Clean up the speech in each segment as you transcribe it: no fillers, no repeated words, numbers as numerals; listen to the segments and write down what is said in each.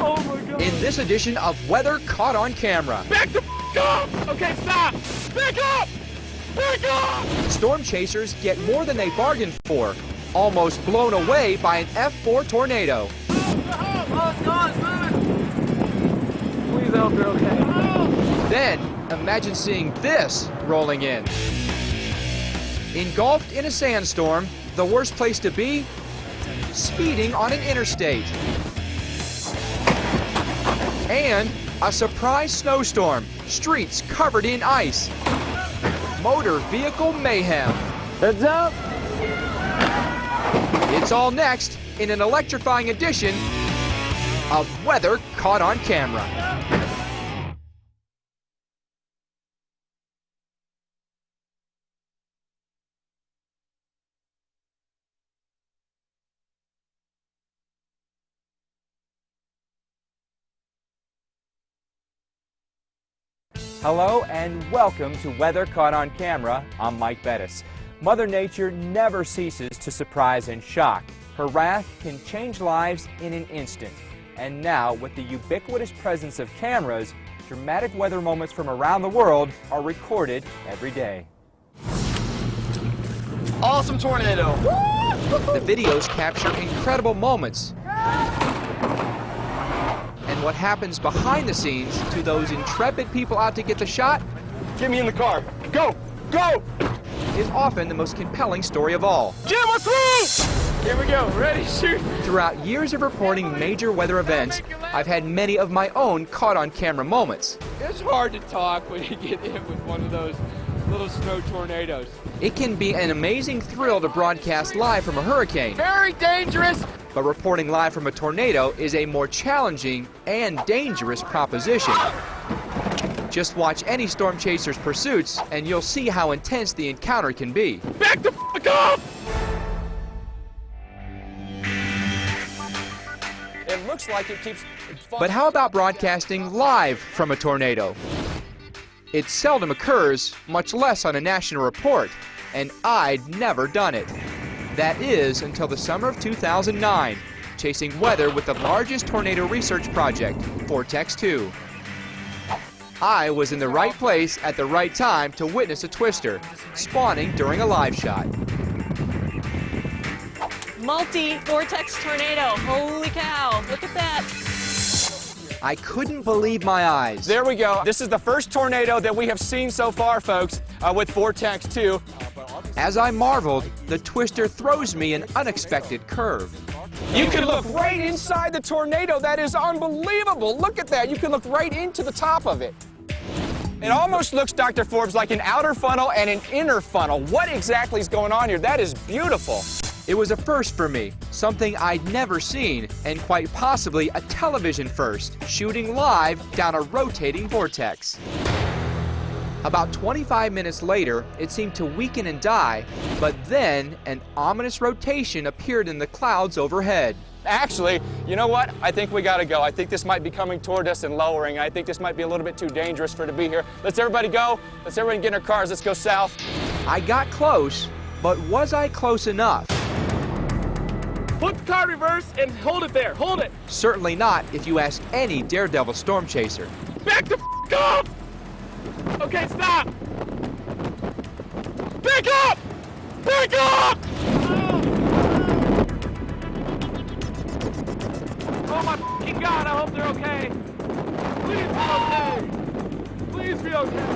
Oh my God. In this edition of Weather Caught on Camera. Back the f up! Okay, stop! Back up! Back up! Storm chasers get more than they bargained for, almost blown away by an F4 tornado. Oh, it's gone, it's moving! Please, I hope you're okay. Then, imagine seeing this rolling in. Engulfed in a sandstorm, the worst place to be? Speeding on an interstate. And a surprise snowstorm, streets covered in ice. Motor vehicle mayhem. Heads up! It's all next in an electrifying edition of Weather Caught on Camera. Hello and welcome to Weather Caught on Camera. I'm Mike Bettis. Mother Nature never ceases to surprise and shock. Her wrath can change lives in an instant. And now, with the ubiquitous presence of cameras, dramatic weather moments from around the world are recorded every day. Awesome tornado! The videos capture incredible moments and what happens behind the scenes to those intrepid people out to get the shot. Get me in the car. Go! Go! Is often the most compelling story of all. Jim, let's move! Here we go. Ready, shoot! Throughout years of reporting major weather events, I've had many of my own caught-on-camera moments. It's hard to talk when you get hit with one of those little snow tornadoes. It can be an amazing thrill to broadcast live from a hurricane. Very dangerous! But reporting live from a tornado is a more challenging and dangerous proposition. Just watch any storm chaser's pursuits and you'll see how intense the encounter can be. Back the f up! It looks like it keeps... But how about broadcasting live from a tornado? It seldom occurs, much less on a national report, and I'd never done it. That is until the summer of 2009, chasing weather with the largest tornado research project, Vortex 2. I was in the right place at the right time to witness a twister, spawning during a live shot. Multi-vortex tornado. Holy cow, look at that. I couldn't believe my eyes. There we go. This is the first tornado that we have seen so far, folks, with Vortex 2. As I marveled, the twister throws me an unexpected curve. You can look right inside the tornado. That is unbelievable. Look at that. You can look right into the top of it. It almost looks, Dr. Forbes, like an outer funnel and an inner funnel. What exactly is going on here? That is beautiful. It was a first for me, something I'd never seen, and quite possibly a television first, shooting live down a rotating vortex. About 25 minutes later, it seemed to weaken and die, but then an ominous rotation appeared in the clouds overhead. Actually, you know what? I think we gotta go. I think this might be coming toward us and lowering. I think this might be a little bit too dangerous for it to be here. Let's everybody go. Let's everybody get in our cars. Let's go south. I got close, but was I close enough? Put the car in reverse and hold it there. Hold it. Certainly not if you ask any daredevil storm chaser. Back the f up! Okay, stop! Back up! Back up! Oh my f***ing God, I hope they're okay. Please be okay. Please be okay.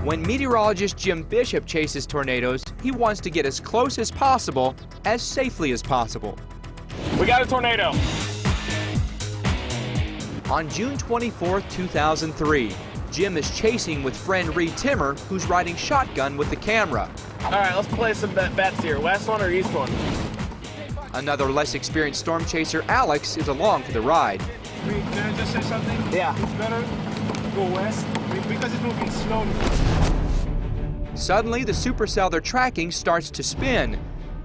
When meteorologist Jim Bishop chases tornadoes, he wants to get as close as possible, as safely as possible. We got a tornado. On June 24, 2003, Jim is chasing with friend Reed Timmer, who's riding shotgun with the camera. All right, let's play some bets here. West one or east one? Another less experienced storm chaser, Alex, is along for the ride. Can I just say something? Yeah. It's better to go west because it's moving slowly. Suddenly, the supercell they're tracking starts to spin.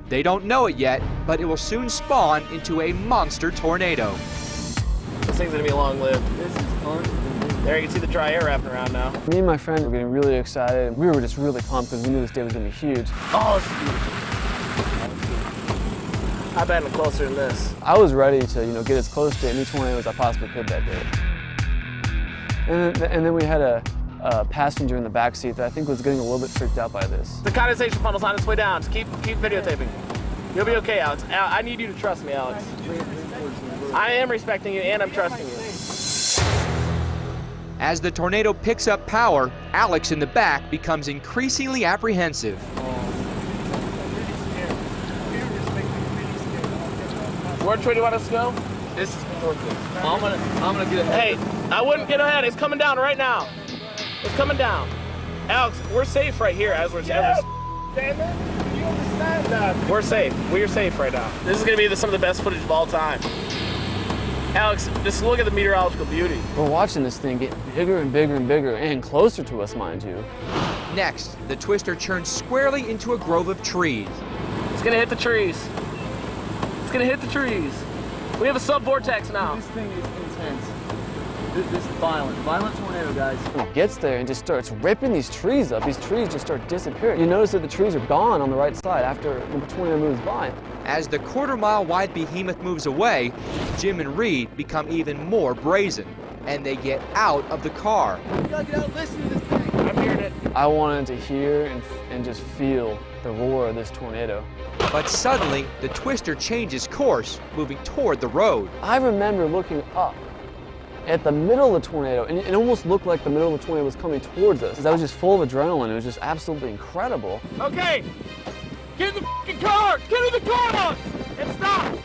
They don't know it yet, but it will soon spawn into a monster tornado. This thing's gonna be long-lived. This is fun. There, you can see the dry air wrapping around now. Me and my friend were getting really excited. We were just really pumped because we knew this day was gonna be huge. Oh, this is beautiful. I've been closer than this. I was ready to, get as close to any tornado as I possibly could that day. And then we had a passenger in the back seat that I think was getting a little bit freaked out by this. The condensation funnel's on its way down. Just keep videotaping. You'll be okay, Alex. I need you to trust me, Alex. I am respecting you and I'm trusting you. As the tornado picks up power, Alex in the back becomes increasingly apprehensive. Which way do you want us to go? This is perfect. I'm gonna get ahead. Hey, I wouldn't get ahead. It's coming down right now. It's coming down. Alex, we're safe right here as we're damn it. You understand that? We're safe. We're safe right now. This is gonna be some of the best footage of all time. Alex, just look at the meteorological beauty. We're watching this thing get bigger and bigger and bigger and closer to us, mind you. Next, the twister churns squarely into a grove of trees. It's gonna hit the trees. It's gonna hit the trees. We have a sub-vortex now. This thing is intense. This is violent tornado, guys. It gets there and just starts ripping these trees up. These trees just start disappearing. You notice that the trees are gone on the right side after the tornado moves by. As the quarter-mile wide behemoth moves away, Jim and Reed become even more brazen, and they get out of the car. You gotta get out and listen to this thing. I'm hearing it. I wanted to hear and just feel the roar of this tornado. But suddenly, the twister changes course, moving toward the road. I remember looking up at the middle of the tornado, and it almost looked like the middle of the tornado was coming towards us. I was just full of adrenaline. It was just absolutely incredible. Okay, get in the fucking car! Get in the car! And stop!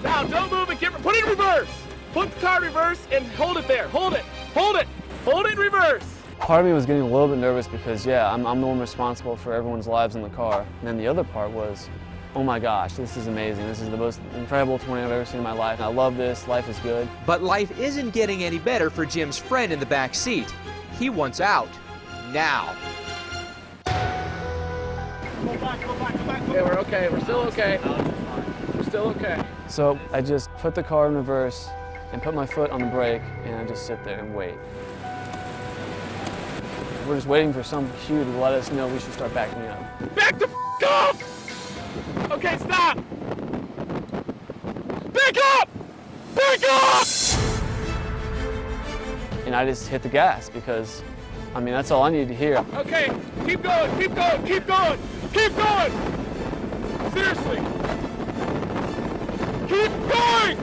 Now, don't move and put it in reverse! Put the car in reverse and hold it there. Hold it! Hold it! Hold it in reverse! Part of me was getting a little bit nervous because, yeah, I'm the one responsible for everyone's lives in the car. And then the other part was, oh my gosh, this is amazing. This is the most incredible tornado I've ever seen in my life. I love this. Life is good. But life isn't getting any better for Jim's friend in the back seat. He wants out. Now. Go back. Yeah, we're okay. We're still okay. We're still okay. So I just put the car in reverse and put my foot on the brake, and I just sit there and wait. We're just waiting for some cue to let us know we should start backing up. Back the f up! Okay, stop! Back up! Back up! And I just hit the gas because, I mean, that's all I need to hear. Okay, keep going, keep going, keep going, keep going! Seriously! Keep going!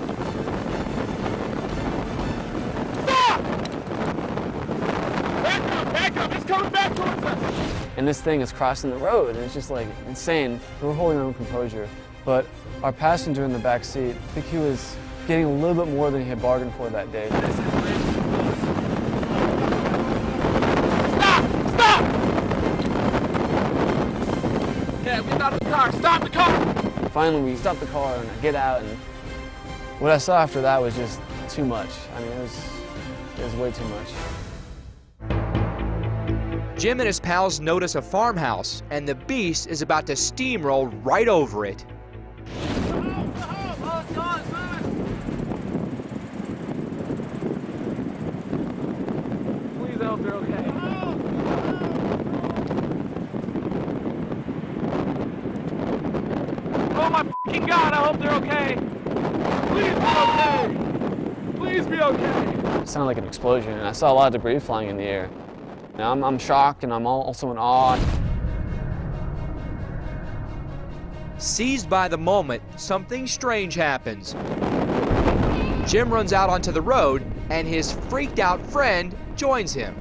Stop! Back up, it's coming back towards us! And this thing is crossing the road, and it's just like insane. We're holding our own composure. But our passenger in the back seat, I think he was getting a little bit more than he had bargained for that day. Stop! Okay, get out of the car. Stop the car! Finally, we stopped the car, and I get out, and what I saw after that was just too much. I mean, it was way too much. Jim and his pals notice a farmhouse, and the beast is about to steamroll right over it. Please, I hope they're okay. Oh my fucking God, I hope they're okay. Please be okay. Please be okay. It sounded like an explosion, and I saw a lot of debris flying in the air. Now, I'm shocked, and I'm also in awe. Seized by the moment, something strange happens. Jim runs out onto the road, and his freaked out friend joins him.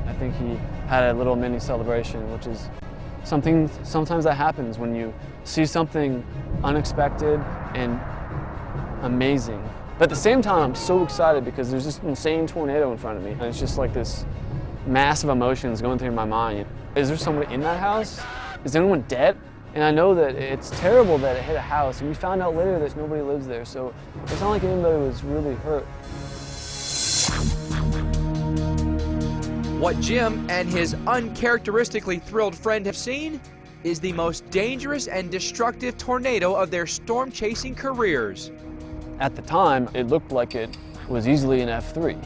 I think he had a little mini celebration, which is something sometimes that happens when you see something unexpected and amazing. But at the same time, I'm so excited because there's this insane tornado in front of me. And it's just like this massive emotions going through my mind. Is there somebody in that house? Is anyone dead? And I know that it's terrible that it hit a house, and we found out later that nobody lives there, so it's not like anybody was really hurt. What Jim and his uncharacteristically thrilled friend have seen is the most dangerous and destructive tornado of their storm-chasing careers. At the time, it looked like it was easily an F3.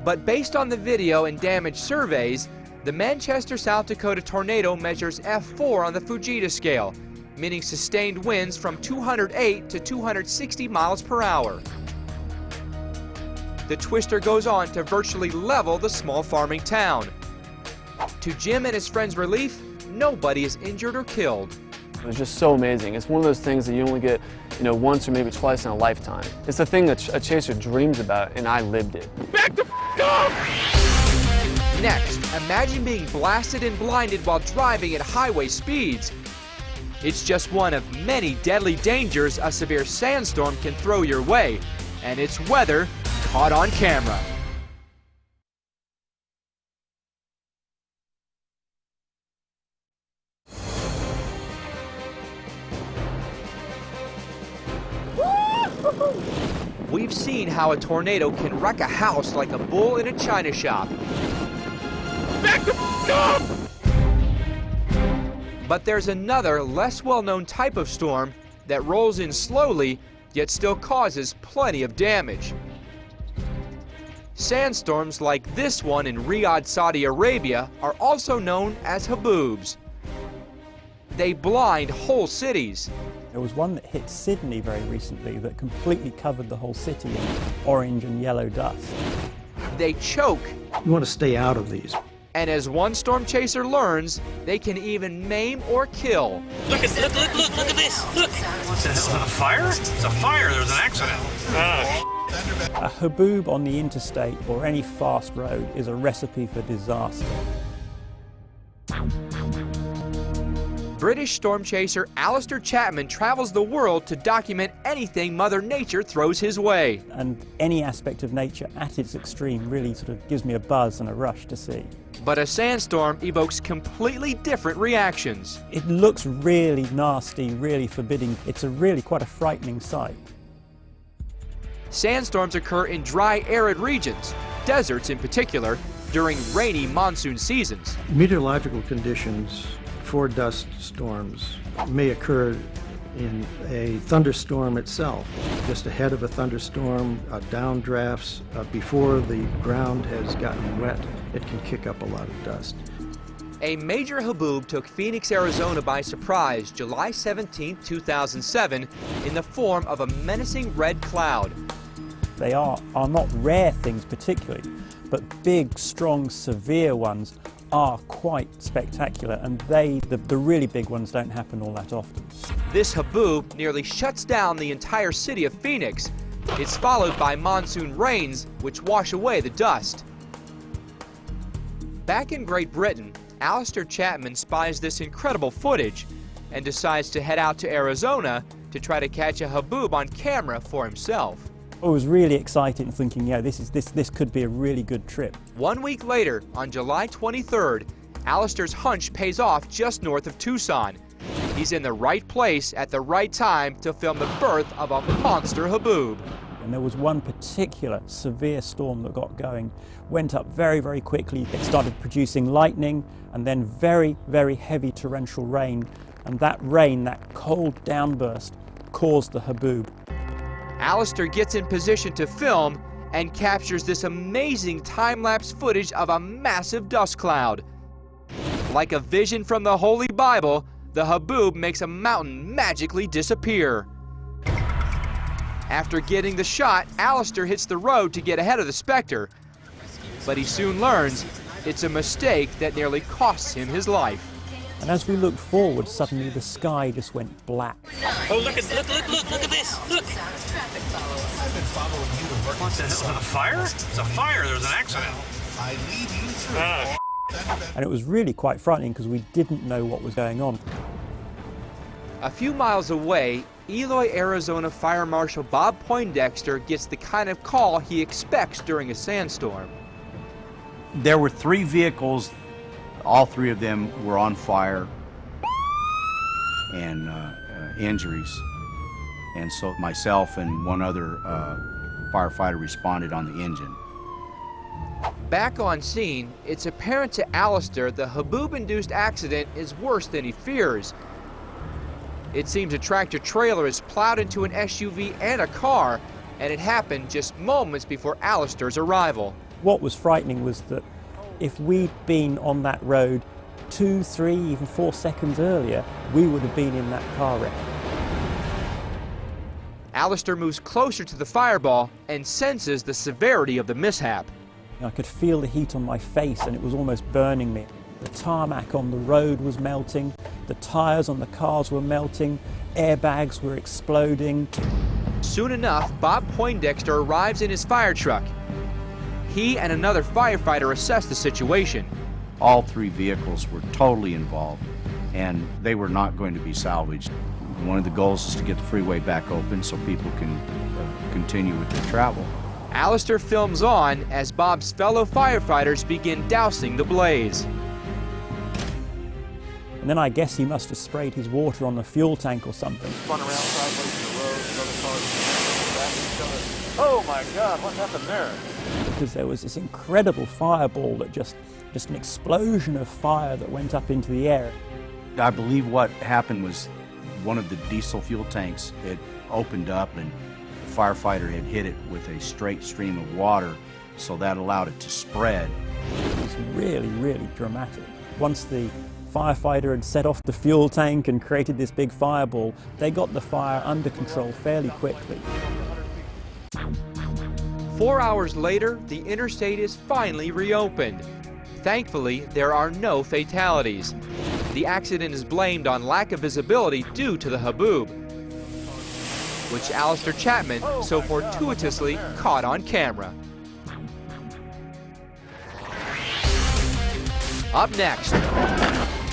But based on the video and damage surveys, the Manchester, South Dakota tornado measures F4 on the Fujita scale, meaning sustained winds from 208 to 260 miles per hour. The twister goes on to virtually level the small farming town. To Jim and his friends' relief, nobody is injured or killed. It was just so amazing. It's one of those things that you only get, once or maybe twice in a lifetime. It's the thing that a chaser dreams about, and I lived it. Back the up! Next, imagine being blasted and blinded while driving at highway speeds. It's just one of many deadly dangers a severe sandstorm can throw your way, and it's weather caught on camera. We've seen how a tornado can wreck a house like a bull in a china shop. Back the up! But there's another, less well-known type of storm that rolls in slowly, yet still causes plenty of damage. Sandstorms like this one in Riyadh, Saudi Arabia, are also known as haboobs. They blind whole cities. There was one that hit Sydney very recently that completely covered the whole city in orange and yellow dust. They choke. You want to stay out of these. And as one storm chaser learns, they can even maim or kill. Look at this, look! What the hell, is that a fire? It's a fire, there's an accident. A haboob on the interstate or any fast road is a recipe for disaster. British storm chaser Alistair Chapman travels the world to document anything Mother Nature throws his way. And any aspect of nature at its extreme really sort of gives me a buzz and a rush to see. But a sandstorm evokes completely different reactions. It looks really nasty, really forbidding. It's really quite a frightening sight. Sandstorms occur in dry, arid regions, deserts in particular, during rainy monsoon seasons. Meteorological conditions for dust storms may occur in a thunderstorm itself, just ahead of a thunderstorm, downdrafts, before the ground has gotten wet, it can kick up a lot of dust. A major haboob took Phoenix, Arizona by surprise July 17, 2007, in the form of a menacing red cloud. They are not rare things particularly, but big, strong, severe ones are quite spectacular, and the really big ones don't happen all that often. This haboob nearly shuts down the entire city of Phoenix. It's followed by monsoon rains, which wash away the dust. Back in Great Britain, Alistair Chapman spies this incredible footage and decides to head out to Arizona to try to catch a haboob on camera for himself. I was really excited and thinking, yeah, this could be a really good trip. 1 week later, on July 23rd, Alistair's hunch pays off just north of Tucson. He's in the right place at the right time to film the birth of a monster haboob. And there was one particular severe storm that got going, went up very, very quickly. It started producing lightning and then very, very heavy torrential rain. And that rain, that cold downburst, caused the haboob. Alistair gets in position to film and captures this amazing time-lapse footage of a massive dust cloud. Like a vision from the Holy Bible, the haboob makes a mountain magically disappear. After getting the shot, Alistair hits the road to get ahead of the Spectre. But he soon learns it's a mistake that nearly costs him his life. And as we looked forward, suddenly the sky just went black. Oh, look at this, look! What the hell, is that a fire? It's a fire, there's an accident. And it was really quite frightening because we didn't know what was going on. A few miles away, Eloy, Arizona Fire Marshal Bob Poindexter gets the kind of call he expects during a sandstorm. There were 3 vehicles, all 3 of them were on fire and injuries. And so myself and one other firefighter responded on the engine. Back on scene, it's apparent to Alistair the haboob-induced accident is worse than he fears. It seems a tractor-trailer is plowed into an SUV and a car, and it happened just moments before Alistair's arrival. What was frightening was that if we'd been on that road 2, 3, even 4 seconds earlier, we would have been in that car wreck. Alistair moves closer to the fireball and senses the severity of the mishap. I could feel the heat on my face and it was almost burning me. The tarmac on the road was melting, the tires on the cars were melting, airbags were exploding. Soon enough, Bob Poindexter arrives in his fire truck. He and another firefighter assess the situation. All 3 vehicles were totally involved, and they were not going to be salvaged. One of the goals is to get the freeway back open so people can continue with their travel. Alistair films on as Bob's fellow firefighters begin dousing the blaze. And then I guess he must have sprayed his water on the fuel tank or something. Spun around sideways in the road, another car back each other. Oh my God, what happened there? Because there was this incredible fireball that just an explosion of fire that went up into the air. I believe what happened was one of the diesel fuel tanks, it opened up and the firefighter had hit it with a straight stream of water, so that allowed it to spread. It was really, really dramatic. Once the firefighter had set off the fuel tank and created this big fireball, they got the fire under control fairly quickly. 4 hours later, the interstate is finally reopened. Thankfully, there are no fatalities. The accident is blamed on lack of visibility due to the haboob, which Alistair Chapman so fortuitously caught on camera. Up next,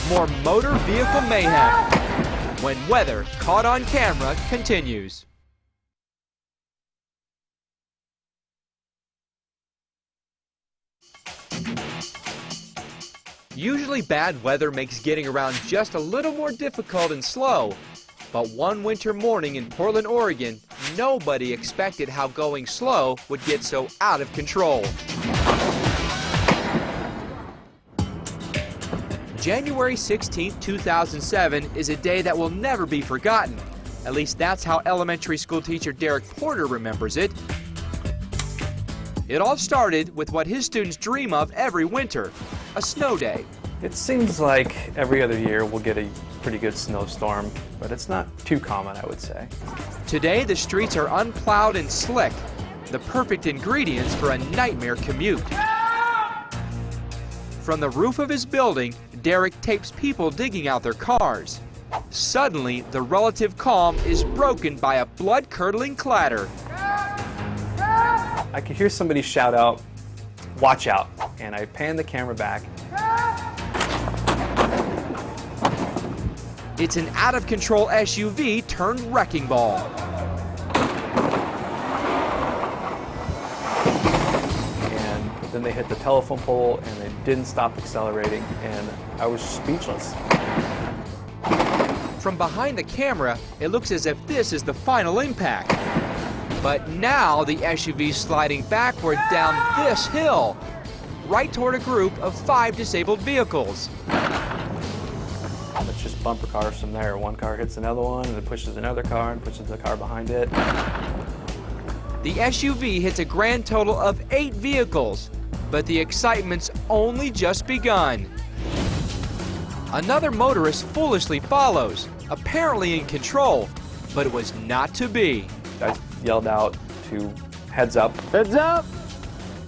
more motor vehicle mayhem when weather caught on camera continues. Usually bad weather makes getting around just a little more difficult and slow, but one winter morning in Portland, Oregon, nobody expected how going slow would get so out of control. January 16, 2007 is a day that will never be forgotten. At least that's how elementary school teacher Derek Porter remembers it. It all started with what his students dream of every winter, a snow day. It seems like every other year we'll get a pretty good snowstorm, but it's not too common, I would say. Today the streets are unplowed and slick, the perfect ingredients for a nightmare commute. From the roof of his building, Derek tapes people digging out their cars. Suddenly, the relative calm is broken by a blood-curdling clatter. I could hear somebody shout out, "Watch out," and I pan the camera back. It's an out-of-control SUV turned wrecking ball. And then they hit the telephone pole and they didn't stop accelerating, and I was speechless. From behind the camera, it looks as if this is the final impact. But now the SUV's sliding backward down this hill, right toward a group of 5 disabled vehicles. It's just bumper cars from there. One car hits another one, and it pushes another car, and pushes the car behind it. The SUV hits a grand total of 8 vehicles, but the excitement's only just begun. Another motorist foolishly follows, apparently in control, but it was not to be. I yelled out to "Heads up." Heads up!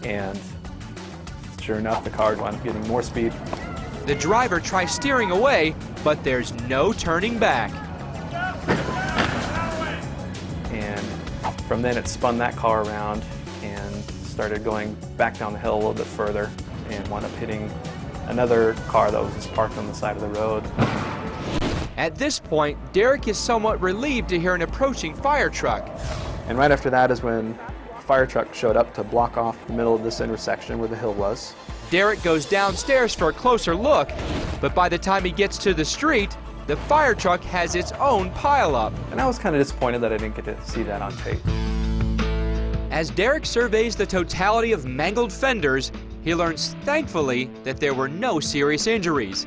And sure enough, the car wound up getting more speed. The driver tries steering away, but there's no turning back. And from then it spun that car around and started going back down the hill a little bit further and wound up hitting another car that was just parked on the side of the road. At this point, Derek is somewhat relieved to hear an approaching fire truck. And right after that is when a fire truck showed up to block off the middle of this intersection where the hill was. Derek goes downstairs for a closer look, but by the time he gets to the street, the fire truck has its own pileup. And I was kind of disappointed that I didn't get to see that on tape. As Derek surveys the totality of mangled fenders, he learns, thankfully, that there were no serious injuries.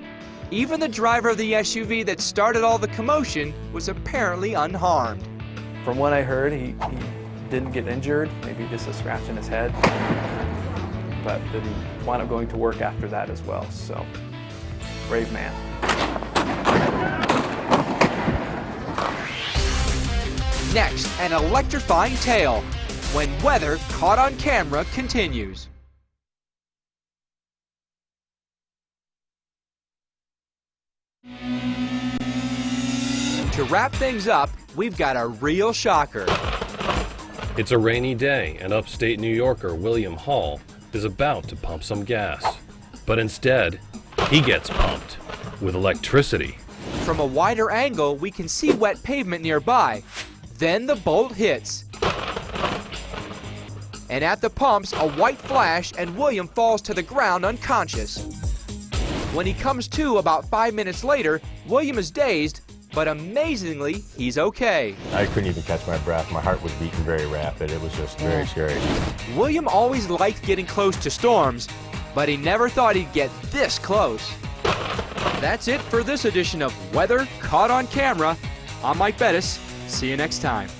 Even the driver of the SUV that started all the commotion was apparently unharmed. From what I heard, he didn't get injured, maybe just a scratch in his head, but then he wound up going to work after that as well. So Brave man. Next, an electrifying tale when weather caught on camera continues. To wrap things up, we've got a real shocker. It's a rainy day, and upstate New Yorker William Hall is about to pump some gas. But instead, he gets pumped with electricity. From a wider angle, we can see wet pavement nearby. Then the bolt hits. And at the pumps, a white flash and William falls to the ground unconscious. When he comes to about 5 minutes later, William is dazed, but amazingly, he's okay. I couldn't even catch my breath. My heart was beating very rapid. It was just very scary. William always liked getting close to storms, but he never thought he'd get this close. That's it for this edition of Weather Caught on Camera. I'm Mike Bettis. See you next time.